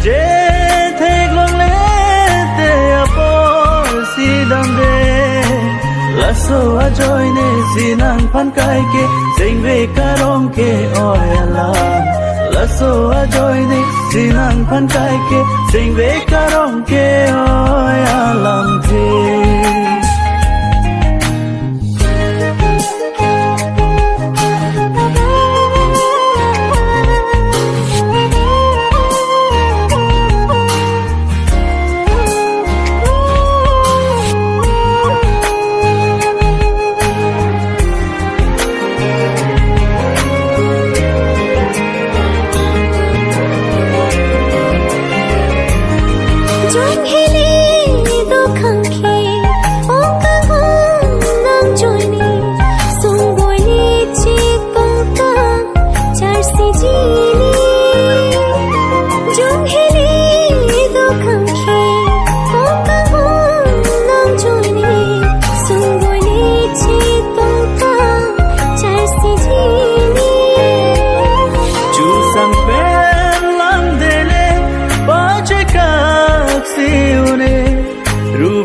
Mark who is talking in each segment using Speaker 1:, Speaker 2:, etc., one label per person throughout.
Speaker 1: je thek long le te apo si dam de la so a joy ne sinang phan kai ke sing ve karong ke oela la so a joy ne sinang phan kai ke sing ve karong ke oelam the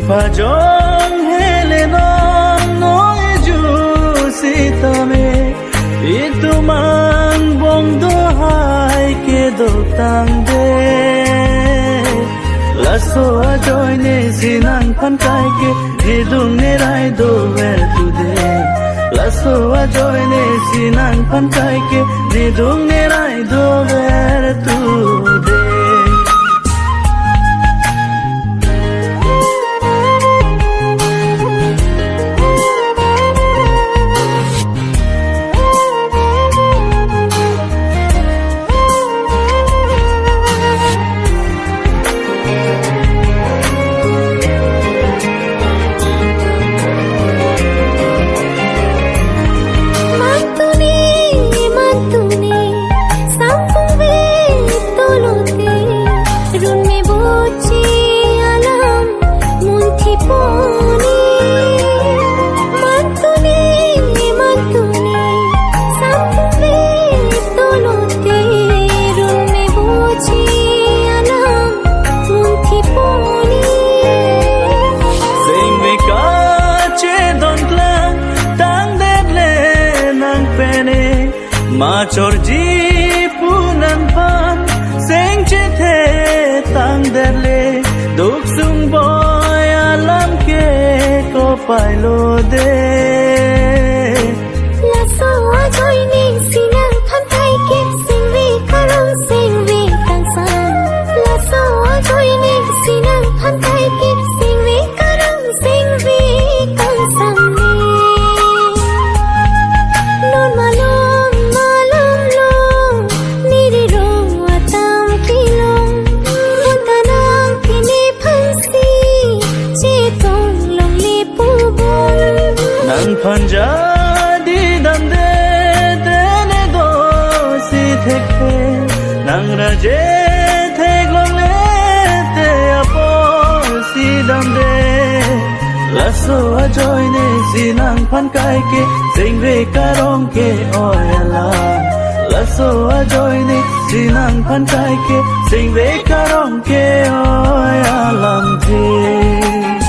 Speaker 1: Pajong hele nom noe ju sitame itu man bong do hai ke do tang de la so a joy ne sinang phan kai ke hidung ne rai do ver tu de la so a joy ne sinang phan kai ke hidung ne rai do ver tu de ma chorji punan pan seng che the tang derle duk sung boy alam ke ko pai lo de
Speaker 2: la so a joy ni sinang phan kai ke sing vi karong sing vi kang san la so a joy ni sinang phan kai ke sing vi karong sing vi kang san ni non malo
Speaker 1: Panja di dam de ne do si thek nang ra je thek long le te apo si dam de la so a joy ne sinang phan kai ke sing ve karong ke oela la so a joy ne sinang phan kai ke sing ve karong ke oelam the